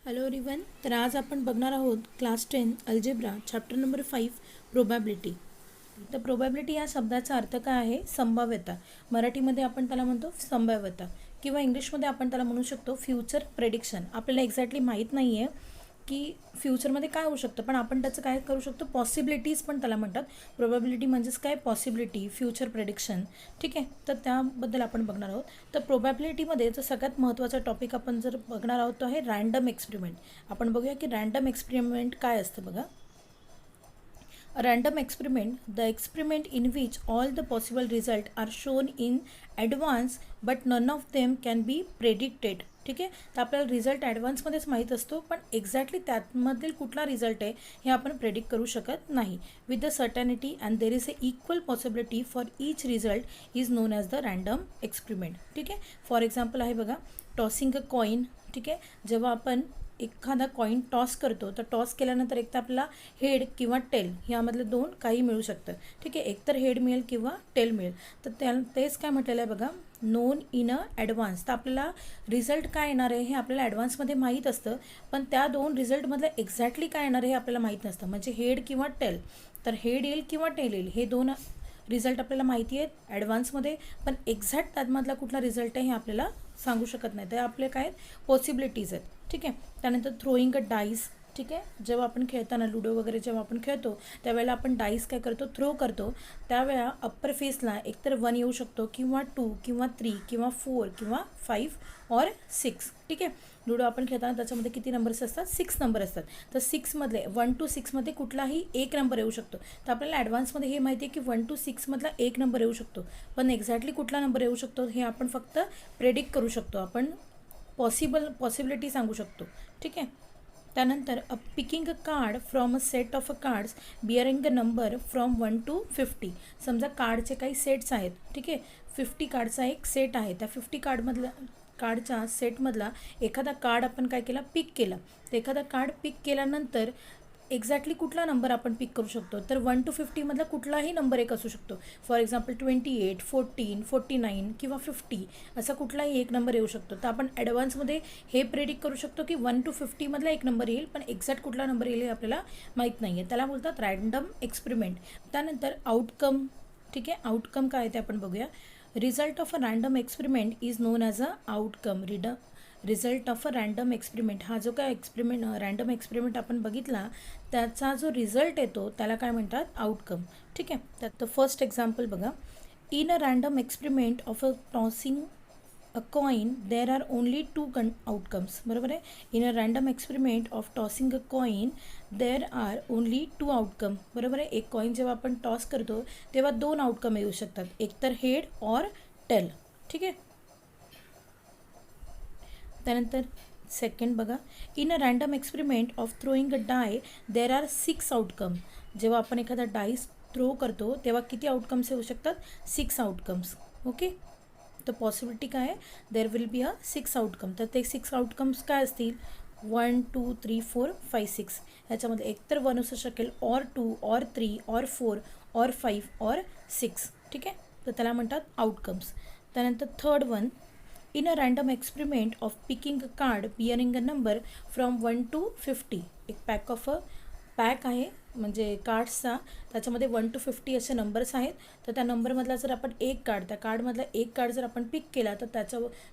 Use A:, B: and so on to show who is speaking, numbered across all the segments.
A: Hello everyone. तर आज आपण बघणार आहोत class 10 algebra chapter number 5 probability. तर प्रोबॅबिलिटी या शब्दाचा अर्थ काय आहे? संभाव्यता. मराठीमध्ये आपण त्याला म्हणतो संभाव्यता किंवा इंग्लिशमध्ये आपण त्याला म्हणू शकतो फ्युचर प्रेडिक्शन. आपल्याला एक्झॅक्टली माहीत नाही आहे की फ्युचरमध्ये काय होऊ शकतं, पण आपण त्याचं काय करू शकतो, पॉसिबिलिटीज पण त्याला म्हणतात. प्रोबॅबिलिटी म्हणजेच काय? Possibility, future prediction. ठीक आहे, तर त्याबद्दल आपण बघणार आहोत. तर प्रोबॅबिलिटीमध्ये जो सगळ्यात महत्त्वाचा टॉपिक आपण जर बघणार आहोत तो आहे रँडम एक्सपेरिमेंट. आपण बघूया की रँडम एक्सपेरिमेंट काय असतं. बघा, A random experiment, the experiment in which all the possible results are shown in advance but none of them can be predicted. ठीक आहे, तर आपल्याला रिझल्ट ॲडव्हान्समध्येच माहीत असतो, पण एक्झॅक्टली त्यामधील कुठला रिझल्ट आहे हे आपण प्रेडिक्ट करू शकत नाही. With the certainty and there is a equal possibility for each result is known as the random experiment. ठीक आहे, फॉर एक्झाम्पल आहे बघा, टॉसिंग अ कॉईन. ठीक आहे, जेव्हा आपण एखादा कॉईन टॉस करतो तर टॉस केल्यानंतर एक तर आपल्याला हेड किंवा टेल ह्यामधले दोन काही मिळू शकतं. ठीक आहे, एकतर हेड मिळेल किंवा टेल मिळेल. तर तेच काय म्हटलेलं आहे बघा, नोन इन अ ॲडव्हान्स. तर आपल्याला रिझल्ट काय येणार आहे हे आपल्याला ॲडव्हान्समध्ये माहीत असतं, पण त्या दोन रिझल्टमधलं एक्झॅक्टली काय येणार आहे हे आपल्याला माहीत नसतं. म्हणजे हेड किंवा टेल, तर हेड येईल किंवा टेल येईल हे दोन रिझल्ट आपल्याला माहिती आहेत ॲडव्हान्समध्ये, पण एक्झॅक्ट त्यामधला कुठला रिझल्ट आहे हे आपल्याला सांगू शकत नाही. तर आपले काय आहेत? पॉसिबिलिटीज आहेत. ठीक आहे, त्यानंतर थ्रोईंग अ डाईस. ठीक आहे, जेव्हा आपण खेळताना लुडो वगैरे जेव्हा आपण खेळतो त्यावेळेला आपण डाईस काय करतो? थ्रो करतो. त्यावेळेला अप्पर फेसला एकतर 1 येऊ शकतो किंवा 2 किंवा 3 किंवा 4 किंवा 5 और 6. ठीक आहे, लुडो आपण खेळताना त्याच्यामध्ये किती नंबर्स असतात? 6 नंबर असतात. तर 6मधले 1 to 6मध्ये कुठलाही एक नंबर येऊ शकतो. तर आपल्याला ॲडव्हान्समध्ये हे माहिती आहे की 1 to 6मधला एक नंबर येऊ शकतो, पण एक्झॅक्टली कुठला नंबर येऊ शकतो हे आपण फक्त प्रेडिक्ट करू शकतो. आपण पॉसिबिलिटी सांगू शकतो. ठीक आहे, त्यानंतर picking a card from a set of a cards bearing a number from 1 to 50. समजा कार्डचे काही सेट्स आहेत. ठीक आहे, 50 कार्डचा एक सेट आहे. त्या 50 कार्डच्या सेटमधला एखादा कार्ड आपण काय केला? पिक केला. तर एखादा कार्ड पिक केल्यानंतर एक्झॅक्टली कुठला नंबर आपण पिक करू शकतो? तर 1 to 50मधला कुठलाही नंबर एक असू शकतो. फॉर एक्झाम्पल 28, 14, 49 किंवा 50 असा कुठलाही एक नंबर येऊ शकतो. तर आपण ॲडव्हान्समध्ये हे प्रेडिक्ट करू शकतो की 1 to 50मधला एक नंबर येईल, पण एक्झॅक्ट कुठला नंबर येईल हे आपल्याला माहीत नाही आहे. त्याला बोलतात रँडम एक्सपेरिमेंट. त्यानंतर आउटकम. ठीक आहे, आउटकम काय आहे ते आपण बघूया. Result of a random experiment is known as a outcome. Result of a random experiment, हा जो काय रँडम एक्सपेरिमेंट आपण बघितला त्याचा जो रिझल्ट येतो त्याला काय म्हणतात? आउटकम. ठीक आहे, त्यात फर्स्ट एक्झाम्पल बघा. In a random experiment of a tossing a coin there are only 2 outcomes. बरोबर आहे, in a random experiment of tossing a coin there are only 2 outcome. बरोबर आहे, एक कॉईन जेव्हा आपण टॉस करतो तेव्हा 2 आउटकम येऊ शकतात, एकतर हेड और टेल. ठीक आहे, त्यानंतर सेकंड बघा. In a random experiment of throwing a die there are 6 outcome. जेव्हा आपण एखादा डाईस थ्रो करतो तेव्हा किती आउटकम्स येऊ शकतात? 6 आउटकम्स. ओके, तर पॉसिबिलिटी काय आहे? There will be a 6 outcome. तर ते 6 आउटकम्स काय असतील? 1 2 3 4 5 6. ह्याच्यामध्ये एकतर 1 असू शकेल, और 2 और 3 और 4 और 5 और 6. ठीक आहे, तर त्याला म्हणतात आउटकम्स. त्यानंतर third one. In a random experiment of picking a card bearing a number from 1 to 50. एक पॅक आहे म्हणजे कार्ड्सचा, त्याच्यामध्ये 1 to 50 असे नंबर्स आहेत. तर त्या नंबरमधला जर आपण त्या कार्डमधला एक कार्ड जर आपण पिक केला तर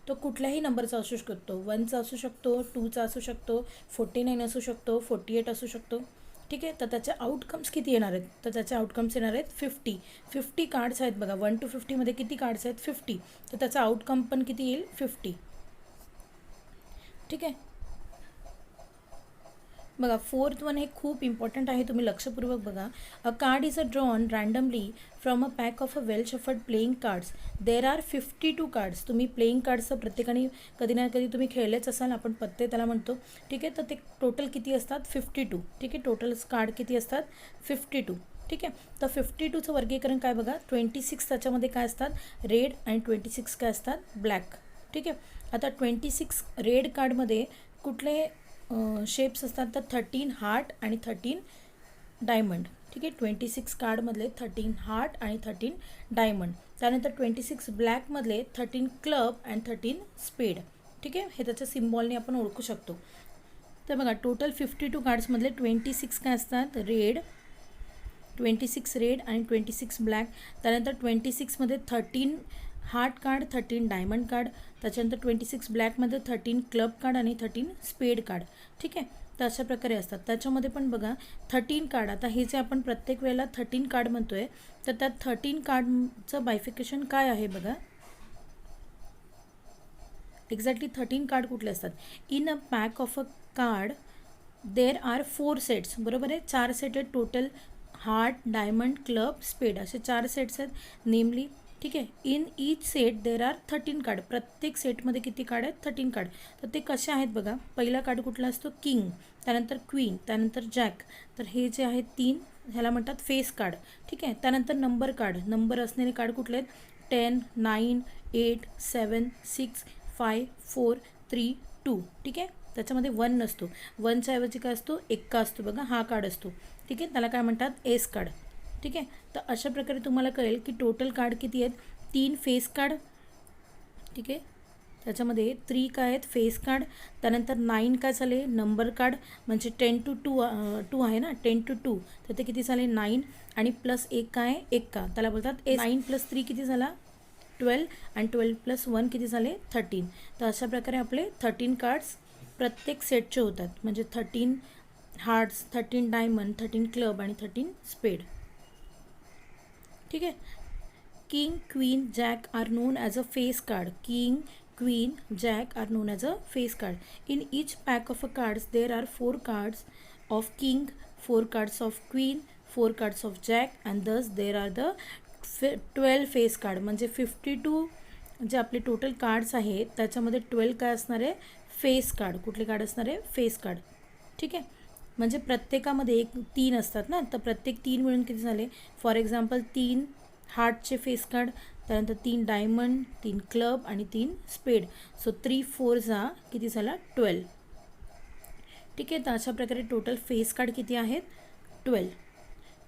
A: तो कुठल्याही नंबरचा असू शकतो. 1चा असू शकतो, 2चा असू शकतो, 49 असू शकतो, 48 असू शकतो. ठीक आहे, तर त्याचे आउटकम्स किती येणार आहेत? तर त्याचे आउटकम्स येणार आहेत 50 कार्ड्स आहेत बघा. 1 to 50मध्ये किती कार्ड्स आहेत? 50. तर त्याचा आउटकम पण किती येईल? 50. ठीक आहे, बघा फोर्थ वन हे खूप इम्पॉर्टंट आहे, तुम्ही लक्षपूर्वक बघा. अ card is a drawn randomly from a pack of a well shepherd playing cards. There are 52 cards. तुम्ही प्लेइंग कार्ड्सचं प्रत्येकाने कधी ना कधी तुम्ही खेळलेच असाल, आपण पत्ते त्याला म्हणतो. ठीक आहे, तर ते टोटल किती असतात? 52. ठीक आहे, टोटल कार्ड किती असतात? 52. ठीक आहे, तर 52चं वर्गीकरण काय बघा. 26 त्याच्यामध्ये काय असतात? रेड, आणि 26 काय असतात? ब्लॅक. ठीक आहे, आता 26 रेड कार्डमध्ये कुठले शेप्स असतात? तर 13 हार्ट आणि 13 डायमंड. ठीक आहे, 26 कार्डमधले 13 हार्ट आणि 13 डायमंड. त्यानंतर 26 ब्लॅकमधले 13 क्लब अँड 13 स्पेड. ठीक आहे, हे त्याच्या सिम्बॉलने आपण ओळखू शकतो. तर बघा टोटल 52 कार्ड्समधले 26 काय असतात रेड, 26 रेड आणि 26 ब्लॅक. त्यानंतर 26मध्ये 13 हार्ट कार्ड, 13 डायमंड कार्ड. त्याच्यानंतर 26 ब्लॅकमध्ये 13 क्लब कार्ड आणि 13 स्पेड कार्ड. ठीक आहे, तर अशा प्रकारे असतात. त्याच्यामध्ये पण बघा 13 कार्ड, आता हे जे आपण प्रत्येक वेळेला 13 कार्ड म्हणतो आहे, तर त्यात 13 कार्डचं बायफिकेशन काय आहे बघा. एक्झॅक्टली 13 कार्ड कुठले असतात. In a pack of a card there are 4 sets. बरोबर आहे, 4 सेट आहेत टोटल. हार्ट, डायमंड, क्लब, स्पेड असे 4 सेट्स आहेत नेमली. ठीक आहे, in each set there are 13 card. प्रत्येक सेटमध्ये किती कार्ड आहेत 13 कार्ड. तर ते कसे आहेत बघा. पहिला कार्ड कुठला असतो किंग, त्यानंतर क्वीन, त्यानंतर जॅक. तर हे जे आहेत 3 ह्याला म्हणतात फेस कार्ड. ठीक आहे, त्यानंतर नंबर कार्ड. नंबर असलेले कार्ड कुठले आहेत 10, 9, 8, 7, 6, 5, 4, 3, 2. ठीक आहे, त्याच्यामध्ये 1 नसतो. 1च्या ऐवजी काय असतो एक्का असतो बघा, हा कार्ड असतो. ठीक आहे, त्याला काय म्हणतात एस कार्ड. ठीक आहे, तर अशा प्रकारे तुम्हाला कळेल की टोटल कार्ड किती आहेत. 3 फेस कार्ड. ठीक आहे, त्याच्यामध्ये 3 काय आहेत फेस कार्ड. त्यानंतर 9 काय झाले नंबर कार्ड, म्हणजे 10 to 2 आहे ना, 10 to 2, तर ते किती झाले 9. आणि प्लस 1 काय एक्का, त्याला बोलतात ए. 9 + 3 किती झाला 12, आणि 12 + 1 किती झाले 13. तर अशा प्रकारे आपले 13 कार्ड्स प्रत्येक सेटचे होतात. म्हणजे 13 हार्ट्स, 13 डायमंड, 13 क्लब आणि 13 स्पेड. ठीक आहे, king, queen, jack are known as a face card. King, queen, jack are known as a face card. In each pack of a cards there are 4 cards of king, 4 cards of queen, 4 cards of jack, and thus there are the 12 face card. म्हणजे 52 जे आपले total cards आहेत त्याच्यामध्ये 12 काय असणार आहे face card. कुठले card असणार आहे फेस कार्ड. ठीक आहे, म्हणजे प्रत्येकामध्ये 3 असतात ना, तर प्रत्येक 3 मिळून किती झाले. फॉर एक्झाम्पल 3 हार्टचे फेस कार्ड, त्यानंतर 3 डायमंड, 3 क्लब आणि 3 स्पेड. सो 3 4 किती झाला 12. ठीक आहे, तर अशा प्रकारे टोटल फेस कार्ड किती आहेत 12.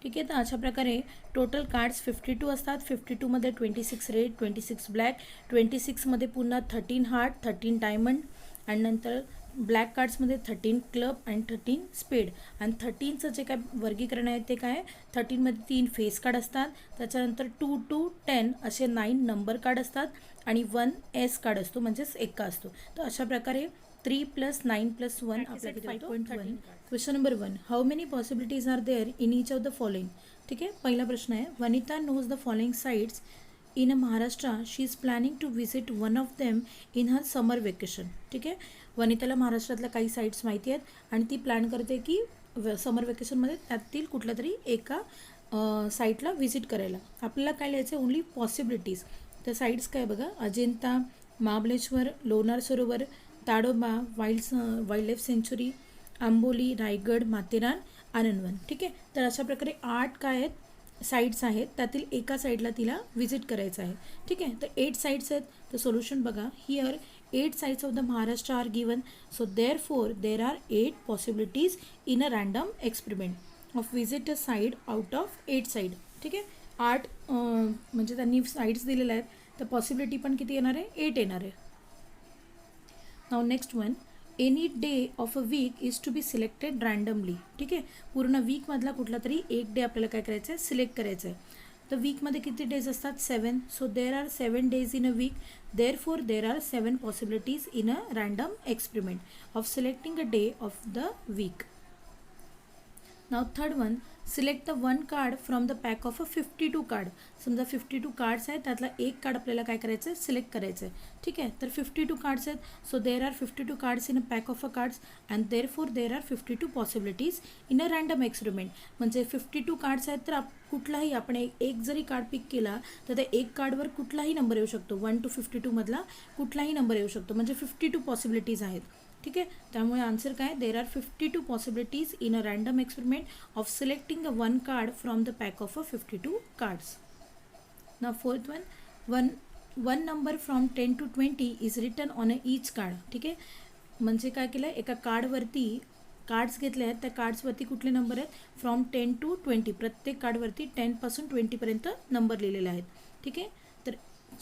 A: ठीक आहे, तर अशा प्रकारे टोटल कार्ड्स 52 असतात. 52मध्ये 26 रेड, 26 ब्लॅक, 26मध्ये पुन्हा 13 हार्ट, 13 डायमंड, आणि नंतर ब्लॅक कार्ड्समध्ये 13 क्लब आणि 13 स्पेड. आणि 13चं जे काय वर्गीकरण आहे ते काय 13मध्ये 3 फेस कार्ड असतात. त्याच्यानंतर 2 to 10 असे 9 नंबर कार्ड असतात आणि 1 एस कार्ड असतो, म्हणजेच एक्का असतो. तर अशा प्रकारे 3 + 9 + 1 आपला किती होतो 5.1. Question number 1, how many possibilities are there in each of the following. ठीक आहे, पहिला प्रश्न आहे Vanita knows the following sites in Maharashtra. She is planning to visit one of them in her summer vacation. ठीक आहे, वनिताला महाराष्ट्रातल्या काही साईट्स माहिती आहेत आणि ती प्लॅन करते की समर वेकेशनमध्ये त्यातील कुठल्या तरी एका साईटला व्हिजिट करायला. आपल्याला काय लिहायचं ओन्ली पॉसिबिलिटीज. तर साईट्स काय बघा अजिंठा, महाबळेश्वर, लोणार सरोवर, ताडोबा, वाईल्डलाईफ सेंच्युरी, आंबोली, रायगड, माथेरान, आनंदवन. ठीक आहे, तर अशा प्रकारे 8 काय आहेत साईट्स आहेत, त्यातील एका साईडला तिला व्हिजिट करायचं आहे. ठीक आहे, तर 8 साईट्स आहेत. तर सोल्युशन बघा here 8 sites of the Maharashtra are given. So therefore there are 8 possibilities in a random experiment of visit a site out of 8 side. ठीक आहे, 8 म्हणजे त्यांनी साईड्स दिलेल्या आहेत, तर पॉसिबिलिटी पण किती येणार आहे 8 येणार आहे. Now next one, any day of a week is to be selected randomly. ठीक आहे, पूर्ण वीकमधला कुठला तरी एक डे आपल्याला काय करायचं आहे सिलेक्ट करायचं आहे. तर वीकमध्ये किती डेज असतात 7. So there are 7 days in a week. Therefore, there are 7 possibilities in a random experiment of selecting a day of the week. Now, third one, select the one card from the pack of a 52 card. समजा 52 cards आहेत त्यातला एक card आपल्याला काय करायचं आहे select करायचं आहे. ठीक आहे, तर 52 कार्ड्स आहेत. So there are 52 cards in a pack of a cards and therefore there are 52 possibilities in a random experiment. म्हणजे 52 कार्ड्स आहेत तर कुठलाही आपण एक जरी कार्ड पिक केला तर त्या एक कार्डवर कुठलाही नंबर येऊ शकतो. 1 to 52 मधला कुठलाही नंबर येऊ शकतो, म्हणजे 52 पॉसिबिलिटीज आहेत. ठीक आहे, त्यामुळे आन्सर काय there are 52 possibilities in a random experiment of selecting a one card from the pack of a 52 cards. ना fourth one number from 10 to 20 is written on a each card. ठीक आहे, म्हणजे काय केलं एका कार्डवरती कार्ड्स घेतले आहेत, त्या कार्ड्सवरती कुठले नंबर आहेत फ्रॉम 10 to 20. प्रत्येक कार्डवरती 10 पासून 20 पर्यंत नंबर लिहिलेले आहेत. ठीक आहे, तर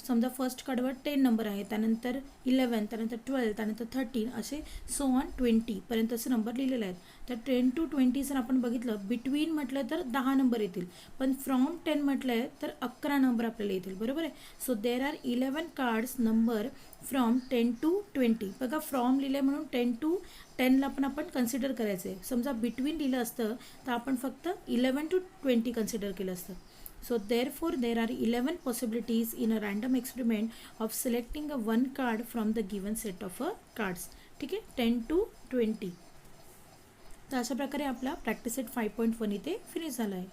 A: समजा फर्स्ट कार्डवर 10 नंबर आहे, त्यानंतर 11, त्यानंतर 12, त्यानंतर 13, असे सो ऑन 20 पर्यंत असे नंबर लिहिलेले आहेत. तर 10 to 20 जर आपण बघितलं, बिटवीन म्हटलं तर 10 नंबर येतील, पण फ्रॉम 10 म्हटलं आहे तर 11 नंबर आपल्याला येतील, बरोबर आहे. So there are 11 cards number from 10 to 20. बघा फ्रॉम लिहिले म्हणून 10 to 10ला पण आपण कन्सिडर करायचं आहे. समजा बिटवीन लिहिलं असतं तर आपण फक्त 11 to 20 कन्सिडर केलं असतं. So therefore there are 11 possibilities in a random experiment of selecting a one card from the given set of cards. ठीक आहे, 10 to 20. तर अशा प्रकारे आपला प्रॅक्टिस सेट 5.1 इथे फिनिश झाला आहे.